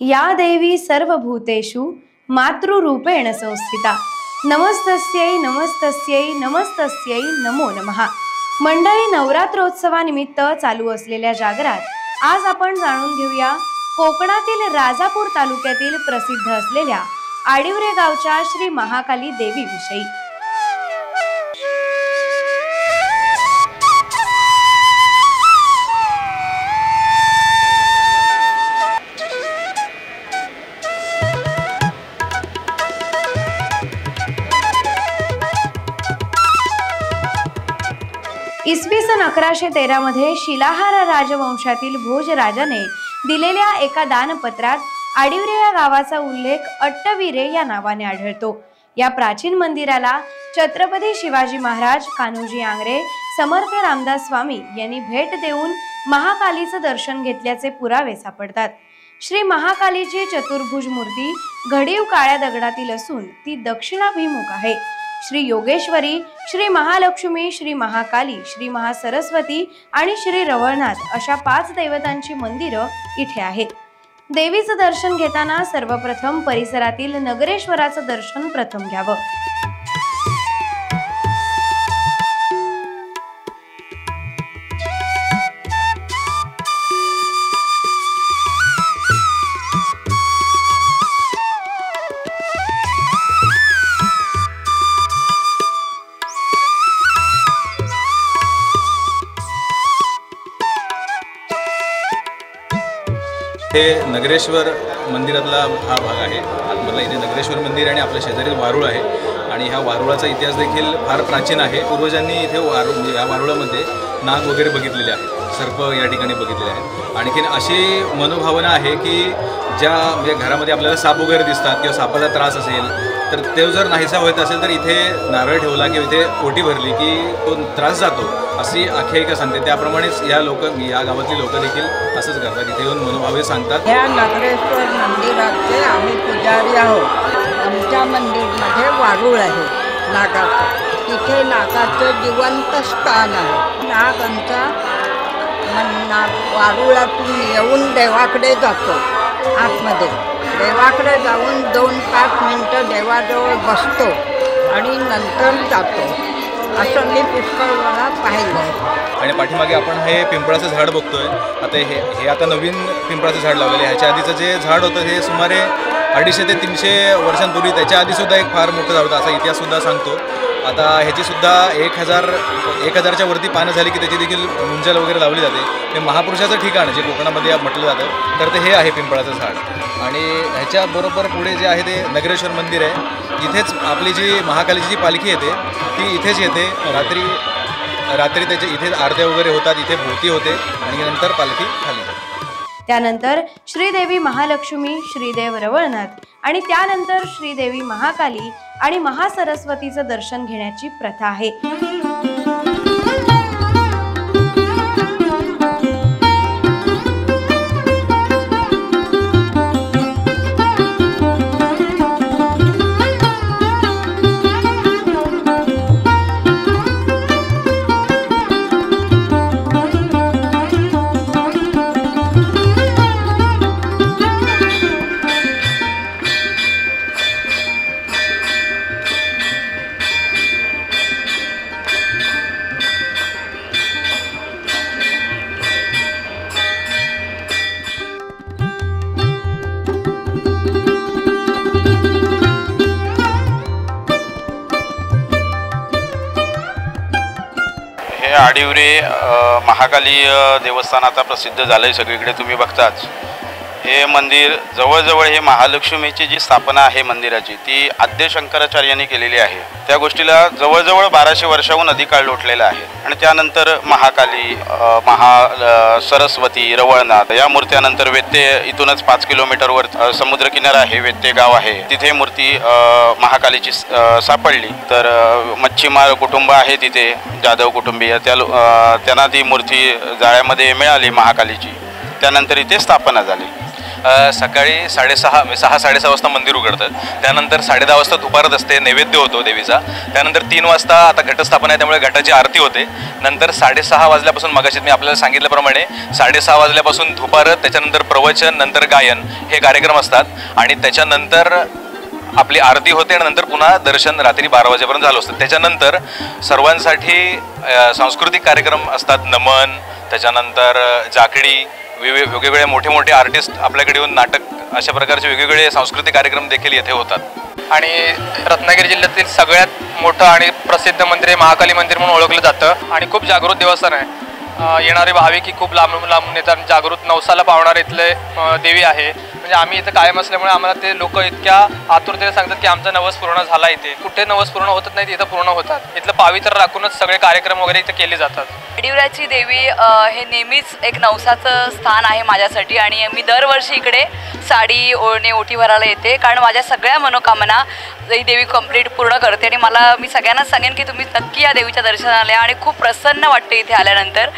या देवी सर्वभूतेषु मातृरूपेण संस्थिता। नमस्तस्यै नमस्तस्यै नमस्तस्यै नमो नमः। मंडळी, नवरात्रोत्सवानिमित्त चालू असलेल्या जागरात आज आपण जाणून घेऊया कोकणातील राजापूर तालुक्यातील प्रसिद्ध असलेल्या आडिवरे गावच्या श्री महाकाली देवी विषयी। इसवी सन 1113 मध्ये शिलाहार राजवंशातील भोज राजाने दिलेल्या एका दानपत्रात आडिवरे या गावाचा उल्लेख अट्टविरे या नावाने आढळतो। या प्राचीन मंदिराला छत्रपती शिवाजी महाराज, कान्होजी आंग्रे, समर्थ रामदास स्वामी यांनी भेट देऊन महाकालीचे दर्शन घेतल्याचे पुरावे सापडतात। श्री महाकालीची चतुर्भुज मूर्ती घडीव काळ्या दगडातील असून ती दक्षिणाभिमुख आहे। श्री योगेश्वरी, श्री महालक्ष्मी, श्री महाकाली, श्री महासरस्वती आणि श्री रवळनाथ अशा 5 देवतांची मंदिरं इथे आहेत। देवीचं दर्शन घेताना सर्वप्रथम परिसरातील नगरेश्वराचं दर्शन प्रथम घ्यावं। हे नगरेश्वर मंदिरातला हा भाग आहे। आतमधला इथे नगरेश्वर मंदिर आणि आपल्या शेजारी वारुळ आहे आणि ह्या वारुळाचा इतिहास देखील फार प्राचीन आहे। पूर्वजांनी इथे या वारुळामध्ये नाग वगैरे बघितलेले आहेत, सर्प या ठिकाणी बघितलेले आहेत। आणखीन अशी मनोभावना आहे की ज्या म्हणजे घरामध्ये आपल्याला साप वगैरे दिसतात किंवा सापाचा त्रास असेल तर ते जर नाहीसा होत असेल तर इथे नारळ ठेवला किंवा इथे ओटी भरली की तो त्रास जातो, अशी आख्यायिका सांगते। त्याप्रमाणेच या गावातली लोक देखील असंच करतात, इथे येऊन मनोभावे सांगतात। या नगरेश्वर मंदिराचे आम्ही पुजारी आहोत। आमच्या मंदिरमध्ये वारुळ आहे नागाचं, तिथे नागाचं जिवंत स्थान आहे। नाग आमचा वारुळातून येऊन देवाकडे जातो। आतमध्ये देवाकडे जाऊन 2-5 मिनटं देवाजवळ बसतो आणि नंतर जातो, असं मी पुष्कळ वेळा पाहिलं आहे। आणि पाठीमागे आपण हे पिंपळाचं झाड बघतोय। आता हे आता नवीन पिंपळाचं झाड लावलेलं आहे। ह्याच्या आधीचं जे झाड होतं हे सुमारे 250 ते 300 वर्षांपूर्वी त्याच्या आधीसुद्धा एक फार मोठं झाड होतं, असा इतिहाससुद्धा सांगतो। आता ह्याचीसुद्धा 1000च्या वरती पानं झाली की त्याची देखील मुंजल वगैरे लावली जाते। हे महापुरुषाचं ठिकाण जे कोकणामध्ये म्हटलं जातं तर ते हे आहे पिंपळाचं झाड। आणि ह्याच्याबरोबर पुढे जे आहे ते नगरेश्वर मंदिर आहे। इथेच आपली जी महाकालीची जी पालखी येते ती इथेच येते। रात्री त्याच्या इथे आरत्या वगैरे होतात, इथे भोवती होते आणि नंतर पालखी खाली जाते। त्यानंतर श्रीदेवी महालक्ष्मी, श्रीदेव रवळनाथ आणि त्यानंतर श्रीदेवी महाकाली आणि महासरस्वतीचं दर्शन घेण्याची प्रथा आहे। आडिवरे महाकाली देवस्थान आता प्रसिद्ध झालं आहे सगळीकडे, तुम्ही बघताच। हे मंदिर जवळजवळ हे महालक्ष्मीची जी स्थापना आहे मंदिराची ती आद्य शंकराचार्यांनी केलेली आहे। त्या गोष्टीला जवळजवळ 1200 वर्षाहून अधिक काळ लोटलेला आहे। आणि त्यानंतर महाकाली, सरस्वती, रवळनाथ या मूर्त्यानंतर वेत्ते इथूनच 5 किलोमीटरवर समुद्रकिनारा आहे, वेत्ते गाव आहे, तिथे मूर्ती महाकालीची सापडली। तर मच्छीमार कुटुंब आहे तिथे, जाधव कुटुंबीय, त्यांना ती मूर्ती जाळ्यामध्ये मिळाली महाकालीची। त्यानंतर इथे स्थापना झाली। सकाळी 6:30 वाजता मंदिर उघडतं. त्यानंतर 10:30 वाजता धुपारत असते, नैवेद्य होतो देवीचा. त्यानंतर 3 वाजता आता घटस्थापना आहे त्यामुळे घटाची आरती होते. नंतर 6:30 वाजल्यापासून मगाशी मी आपल्याला सांगितल्याप्रमाणे 6:30 वाजल्यापासून धुपारत, त्याच्यानंतर प्रवचन, नंतर गायन हे कार्यक्रम असतात आणि त्याच्यानंतर आपली आरती होते आणि नंतर पुन्हा दर्शन रात्री 12 वाजेपर्यंत झालं असतं. त्याच्यानंतर सर्वांसाठी सांस्कृतिक कार्यक्रम असतात, नमन, त्याच्यानंतर जाकडी, वेगवेगळे मोठे मोठे आर्टिस्ट आपल्याकडे येऊन नाटक, अशा प्रकारचे वेगवेगळे सांस्कृतिक कार्यक्रम देखील येथे होतात. आणि रत्नागिरी जिल्ह्यातील सगळ्यात मोठं आणि प्रसिद्ध मंदिर हे महाकाली मंदिर म्हणून ओळखलं जातं आणि खूप जागृत देवस्थान आहे. येणारे भाविक खूप लांबून लांबून येतात. जागृत नवसाला पावणारे इथले देवी आहे. म्हणजे आम्ही इथं कायम असल्यामुळे आम्हाला ते लोक इतक्या आतुरतेने सांगतात की आमचा नवस पूर्ण झाला. इथे कुठे नवस पूर्ण होतच नाही, इथं पूर्ण होतात. इथलं पावित्र राखूनच सगळे कार्यक्रम वगैरे इथं केले जातात. आडिवऱ्याची देवी हे नेहमीच एक नवसाचं स्थान आहे माझ्यासाठी आणि मी दरवर्षी इकडे साडी ओढणे ओटी भरायला येते, कारण माझ्या सगळ्या मनोकामना ही देवी कंप्लीट पूर्ण करते. आणि मी सगळ्यांनाच सांगेन की तुम्ही नक्की या देवीच्या दर्शनाला या आणि खूप प्रसन्न वाटते इथे आल्यानंतर.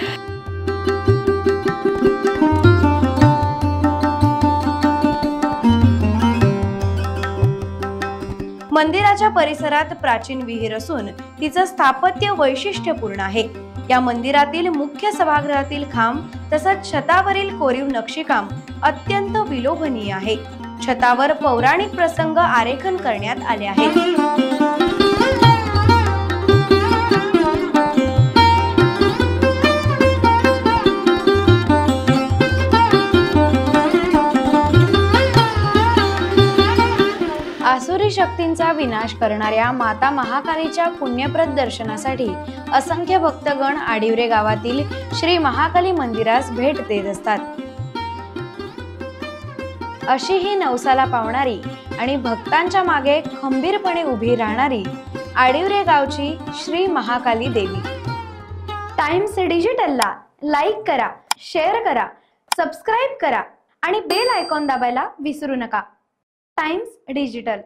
मंदिराच्या परिसरात प्राचीन विहीर असून तिचं स्थापत्य वैशिष्ट्यपूर्ण आहे. या मंदिरातील मुख्य सभागृहातील खांब तसंच छतावरील कोरीव नक्षीकाम अत्यंत विलोभनीय आहे. छतावर पौराणिक प्रसंग आरेखन करण्यात आले आहेत. आसुरी शक्तींचा विनाश करणाऱ्या माता महाकालीच्या पुण्यप्रद दर्शनासाठी असंख्य भक्तगण आडिवरे गावातील श्री महाकाली मंदिरास भेट देत असतात. अशी ही नवसाला पावणारी आणि भक्तांच्या मागे खंबीरपणे उभी राहणारी आडिवरे गावची श्री महाकाली देवी. टाइम्स डिजिटलला लाईक करा, शेअर करा, सबस्क्राईब करा आणि बेल आयकॉन दाबायला विसरू नका. Times digital.